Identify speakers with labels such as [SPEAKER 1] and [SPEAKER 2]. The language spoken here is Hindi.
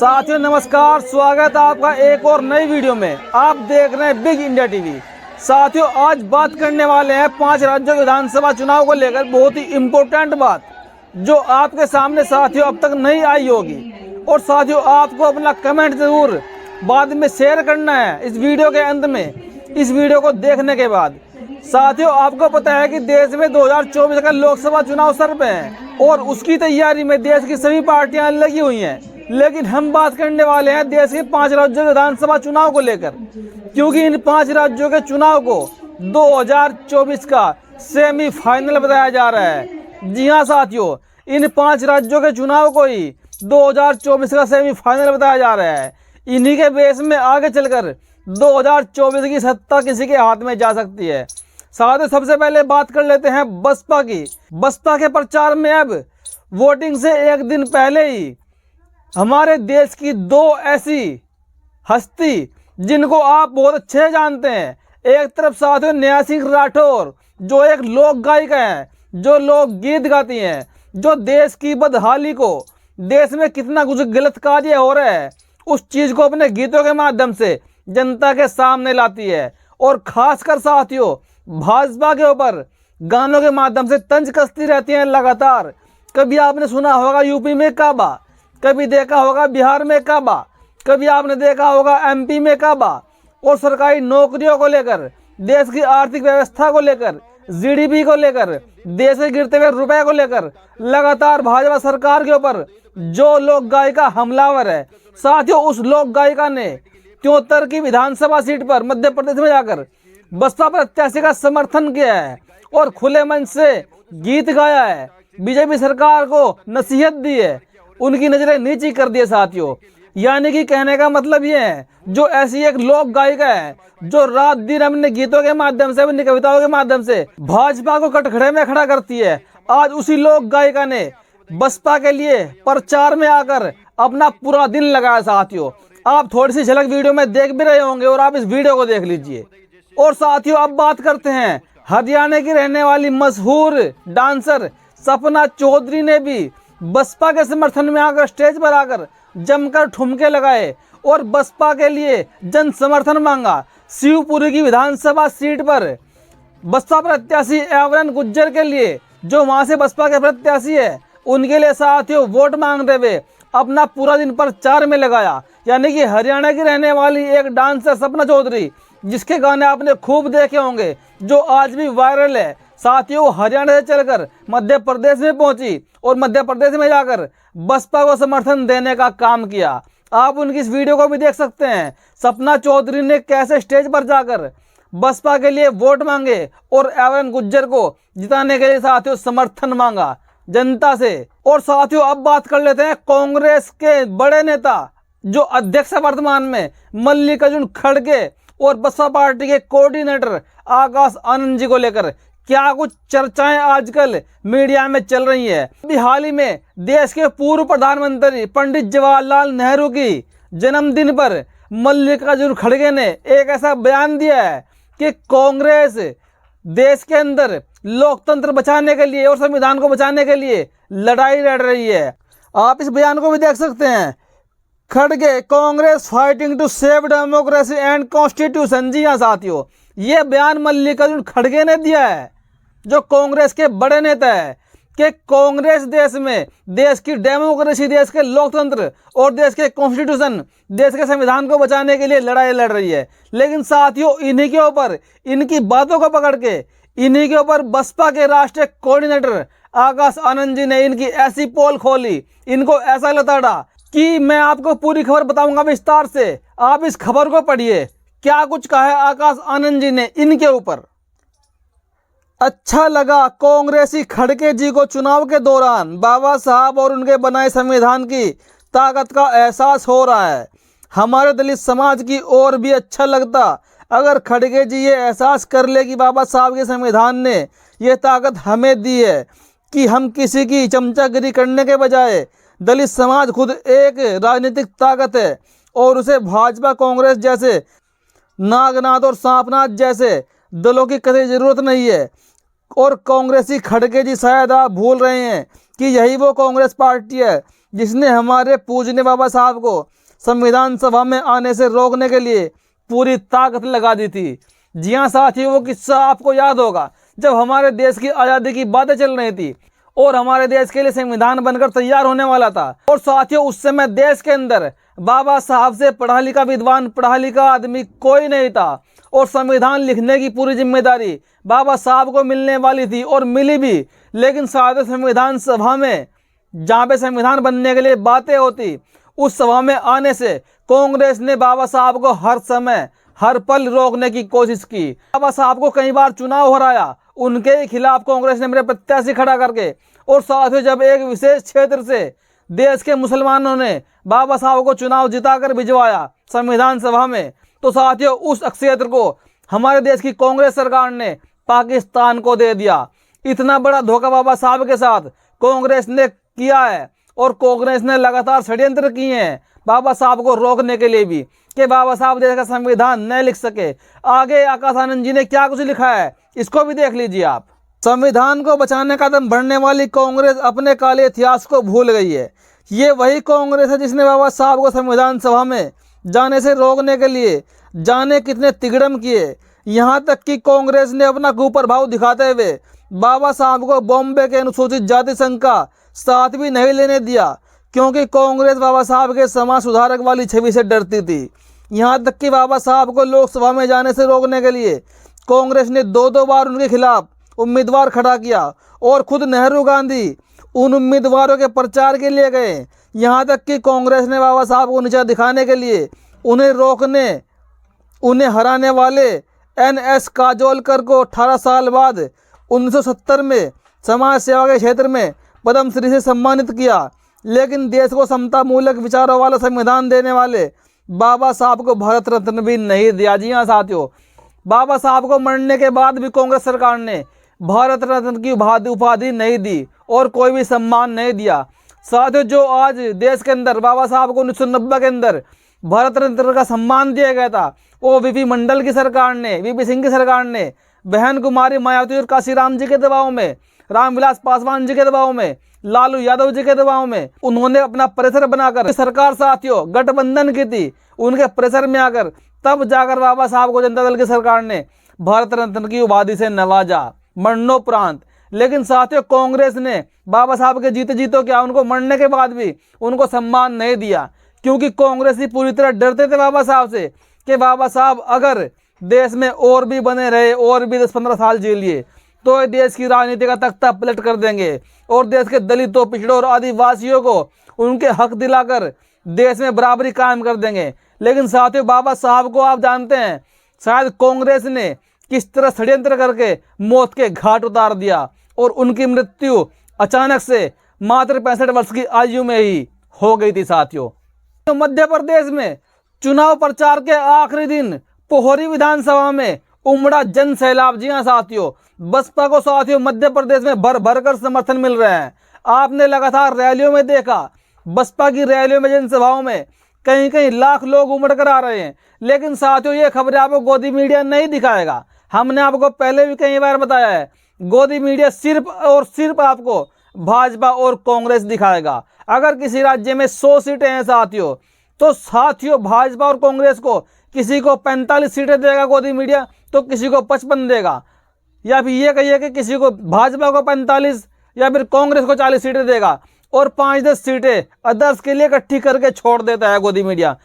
[SPEAKER 1] साथियों नमस्कार, स्वागत है आपका एक और नई वीडियो में। आप देख रहे हैं बिग इंडिया टीवी। साथियों आज बात करने वाले हैं 5 राज्यों के विधानसभा चुनाव को लेकर बहुत ही इम्पोर्टेंट बात जो आपके सामने साथियों अब तक नहीं आई होगी। और साथियों आपको अपना कमेंट जरूर बाद में शेयर करना है इस वीडियो के अंत में। इस वीडियो को देखने के बाद साथियों आपको पता है कि देश में 2024 का लोकसभा चुनाव सर पे है और उसकी तैयारी में देश की सभी पार्टियां लगी हुई हैं। लेकिन हम बात करने वाले हैं देश के 5 राज्यों के विधानसभा चुनाव को लेकर, क्योंकि इन 5 राज्यों के चुनाव को 2024 का सेमीफाइनल बताया जा रहा है। जी हाँ साथियों, इन 5 राज्यों के चुनाव को ही 2024 का सेमीफाइनल बताया जा रहा है। इन्हीं के बेस में आगे चलकर 2024 की सत्ता किसी के हाथ में जा सकती है। साथ ही सबसे पहले बात कर लेते हैं बसपा की। बसपा के प्रचार में अब वोटिंग से एक दिन पहले ही हमारे देश की 2 ऐसी हस्ती जिनको आप बहुत अच्छे जानते हैं। एक तरफ साथियों नेहा सिंह राठौर जो एक लोक गायिका हैं, जो लोक गीत गाती हैं, जो देश की बदहाली को, देश में कितना कुछ गलत कार्य हो रहा है उस चीज़ को अपने गीतों के माध्यम से जनता के सामने लाती है। और खासकर साथियों भाजपा के ऊपर गानों के माध्यम से तंज कसती रहती हैं लगातार। कभी आपने सुना होगा यूपी में काबा, कभी देखा होगा बिहार में काबा, कभी आपने देखा होगा एमपी में काबा। और सरकारी नौकरियों को लेकर, देश की आर्थिक व्यवस्था को लेकर, जीडीपी को लेकर, देश के गिरते हुए रुपए को लेकर लगातार भाजपा सरकार के ऊपर जो लोक गायिका हमलावर है साथियों, उस लोक गायिका ने 73 की विधानसभा सीट पर मध्य प्रदेश में जाकर बसपा प्रत्याशी का समर्थन किया है और खुले मन से गीत गाया है, बीजेपी सरकार को नसीहत दी है, उनकी नजरें नीची कर दी है साथियों। यानी कि कहने का मतलब ये है जो ऐसी एक लोक गायिका है जो रात दिन अपने गीतों के माध्यम से, अपनी कविताओं के माध्यम से भाजपा को कटघरे में खड़ा करती है। आज उसी लोक गायिका ने बसपा के लिए प्रचार में आकर अपना पूरा दिन लगाया साथियों। आप थोड़ी सी झलक वीडियो में देख भी रहे होंगे और आप इस वीडियो को देख लीजिए। और साथियों अब बात करते हैं हरियाणा की रहने वाली मशहूर डांसर सपना चौधरी ने भी बसपा के समर्थन में आकर स्टेज पर आकर जमकर ठुमके लगाए और बसपा के लिए जन समर्थन मांगा। शिवपुरी की विधानसभा सीट पर बसपा प्रत्याशी एवरन गुज्जर के लिए, जो वहां से बसपा के प्रत्याशी है, उनके लिए साथियों वोट मांगते हुए अपना पूरा दिन प्रचार में लगाया। यानी कि हरियाणा की रहने वाली एक डांसर सपना चौधरी, जिसके गाने आपने खूब देखे होंगे, जो आज भी वायरल है साथियों, हरियाणा से चलकर मध्य प्रदेश में पहुंची और मध्य प्रदेश में जाकर बसपा को समर्थन देने का काम किया। आप उनकी इस वीडियो को भी देख सकते हैं। सपना चौधरी ने कैसे स्टेज पर जाकर बसपा के लिए वोट मांगे और एवरन गुज्जर को जिताने के लिए साथियों समर्थन मांगा जनता से। और साथियों अब बात कर लेते हैं कांग्रेस के बड़े नेता जो अध्यक्ष वर्तमान में मल्लिकार्जुन खड़गे और बसपा पार्टी के कोऑर्डिनेटर आकाश आनंद जी को लेकर क्या कुछ चर्चाएं आजकल मीडिया में चल रही है। अभी हाल ही में देश के पूर्व प्रधानमंत्री पंडित जवाहरलाल नेहरू की जन्मदिन पर मल्लिकार्जुन खड़गे ने एक ऐसा बयान दिया है कि कांग्रेस देश के अंदर लोकतंत्र बचाने के लिए और संविधान को बचाने के लिए लड़ाई लड़ रही है। आप इस बयान को भी देख सकते हैं। खड़गे Congress fighting to save democracy and constitution. जी हाँ साथियों, ये बयान मल्लिकार्जुन खड़गे ने दिया है, जो कांग्रेस के बड़े नेता है, कि कांग्रेस देश में देश की डेमोक्रेसी, देश के लोकतंत्र और देश के कॉन्स्टिट्यूशन, देश के संविधान को बचाने के लिए लड़ाई लड़ रही है। लेकिन साथियों इन्हीं के ऊपर, इनकी बातों को पकड़ के इन्हीं के ऊपर बसपा के राष्ट्रीय कोऑर्डिनेटर आकाश आनंद जी ने इनकी ऐसी पोल खोली, इनको ऐसा लताड़ा कि मैं आपको पूरी खबर बताऊंगा विस्तार से। आप इस खबर को पढ़िए, क्या कुछ कहा है आकाश आनंद जी ने इनके ऊपर। अच्छा लगा कांग्रेसी खड़गे जी को चुनाव के दौरान बाबा साहब और उनके बनाए संविधान की ताकत का एहसास हो रहा है। हमारे दलित समाज की और भी अच्छा लगता अगर खड़गे जी ये एहसास कर ले कि बाबा साहब के संविधान ने ये ताकत हमें दी है कि हम किसी की चमचागिरी करने के बजाय दलित समाज खुद एक राजनीतिक ताकत है और उसे भाजपा कांग्रेस जैसे नागनाथ और सांपनाथ जैसे दलों की कतई जरूरत नहीं है। और कांग्रेसी खड़गे जी शायद आप भूल रहे हैं कि यही वो कांग्रेस पार्टी है जिसने हमारे पूजनीय बाबा साहब को संविधान सभा में आने से रोकने के लिए पूरी ताकत लगा दी थी। जी हाँ साथियों, वो किस्सा आपको याद होगा जब हमारे देश की आज़ादी की बातें चल रही थी और हमारे देश के लिए संविधान बनकर तैयार होने वाला था। और साथियों, उस समय देश के अंदर बाबा साहब से पढ़ा लिखा विद्वान, पढ़ा लिखा आदमी कोई नहीं था और संविधान लिखने की पूरी जिम्मेदारी बाबा साहब को मिलने वाली थी और मिली भी। लेकिन साथियों, संविधान सभा में जहाँ पे संविधान बनने के लिए बातें होती, उस सभा में आने से कांग्रेस ने बाबा साहब को हर समय हर पल रोकने की कोशिश की। बाबा साहब को कई बार चुनाव हराया, उनके खिलाफ कांग्रेस ने मेरे प्रत्याशी खड़ा करके। और साथियों, जब एक विशेष क्षेत्र से देश के मुसलमानों ने बाबा साहब को चुनाव जिताकर भिजवाया संविधान सभा में, तो साथियों उस क्षेत्र को हमारे देश की कांग्रेस सरकार ने पाकिस्तान को दे दिया। इतना बड़ा धोखा बाबा साहब के साथ कांग्रेस ने किया है और कांग्रेस ने लगातार षड्यंत्र किए हैं बाबा साहब को रोकने के लिए भी, कि बाबा साहब देश का संविधान न लिख सके। आगे आकाश आनंद जी ने क्या कुछ लिखा है, इसको भी देख लीजिए आप। संविधान को बचाने का दम बढ़ने वाली कांग्रेस अपने काले इतिहास को भूल गई है। ये वही कांग्रेस है जिसने बाबा साहब को संविधान सभा में जाने से रोकने के लिए जाने कितने तिगड़म किए। यहाँ तक कि कांग्रेस ने अपना कुप्रभाव दिखाते हुए बाबा साहब को बॉम्बे के अनुसूचित जाति संघ का साथ भी नहीं लेने दिया, क्योंकि कांग्रेस बाबा साहब के समाज सुधारक वाली छवि से डरती थी। यहाँ तक कि बाबा साहब को लोकसभा में जाने से रोकने के लिए कांग्रेस ने दो बार उनके खिलाफ उम्मीदवार खड़ा किया और खुद नेहरू गांधी उन उम्मीदवारों के प्रचार के लिए गए। यहाँ तक कि कांग्रेस ने बाबा साहब को नीचा दिखाने के लिए उन्हें रोकने, उन्हें हराने वाले NS काजोलकर को 18 साल बाद 1970 में समाज सेवा के क्षेत्र में पद्मश्री से सम्मानित किया। लेकिन देश को समता मूलक विचारों वाला संविधान देने वाले बाबा साहब को भारत रत्न भी नहीं दिया। जी हाँ साथियों, बाबा साहब को मरने के बाद भी कांग्रेस सरकार ने भारत रत्न की उपाधि नहीं दी और कोई भी सम्मान नहीं दिया। साथियों, जो आज देश के अंदर बाबा साहब को 1990 के अंदर भारत रत्न का सम्मान दिया गया था, वो वीपी मंडल की सरकार ने, वीपी सिंह की सरकार ने, बहन कुमारी मायावती और काशीराम जी के दबाव में, रामविलास पासवान जी के दबाव में, लालू यादव जी के दबाव में उन्होंने अपना प्रेशर बनाकर सरकार साथियों गठबंधन की थी। उनके प्रेशर में आकर तब जाकर बाबा साहब को जनता दल की सरकार ने भारत रत्न की उपाधि से नवाजा मरणोपरांत। लेकिन साथियों, कांग्रेस ने बाबा साहब के जीतो क्या, उनको मरने के बाद भी उनको सम्मान नहीं दिया, क्योंकि कांग्रेसी पूरी तरह डरते थे बाबा साहब से कि बाबा साहब अगर देश में और भी बने रहे और भी 10-15 साल जी लिए तो देश की राजनीति का तख्ता पलट कर देंगे और देश के दलितों, पिछड़ों और आदिवासियों को उनके हक दिलाकर देश में बराबरी कायम कर देंगे। लेकिन साथियों, बाबा साहब को आप जानते हैं शायद कांग्रेस ने किस तरह षड्यंत्र करके मौत के घाट उतार दिया और उनकी मृत्यु अचानक से मात्र 65 वर्ष की आयु में ही हो गई थी। साथियों, तो मध्य प्रदेश में चुनाव प्रचार के आखिरी दिन पोहरी विधानसभा में उमड़ा जन सैलाब। जी हाँ साथियों, बसपा को साथियों मध्य प्रदेश में भर भर कर समर्थन मिल रहे हैं। आपने लगातार रैलियों में देखा, बसपा की रैलियों में, जनसभाओं में कहीं कहीं लाख लोग उमड़ कर आ रहे हैं। लेकिन साथियों, ये खबरें आपको गोदी मीडिया नहीं दिखाएगा। हमने आपको पहले भी कई बार बताया है, गोदी मीडिया सिर्फ और सिर्फ आपको भाजपा और कांग्रेस दिखाएगा। अगर किसी राज्य में 100 सीटें हैं साथियों, तो साथियों भाजपा और कांग्रेस को किसी को 45 सीटें देगा गोदी मीडिया, तो किसी को 55 देगा, या फिर ये कहिए कि किसी को भाजपा को 45 या फिर कांग्रेस को 40 सीटें देगा और 5-10 सीटें अदर्स के लिए इकट्ठी करके छोड़ देता है गोदी मीडिया।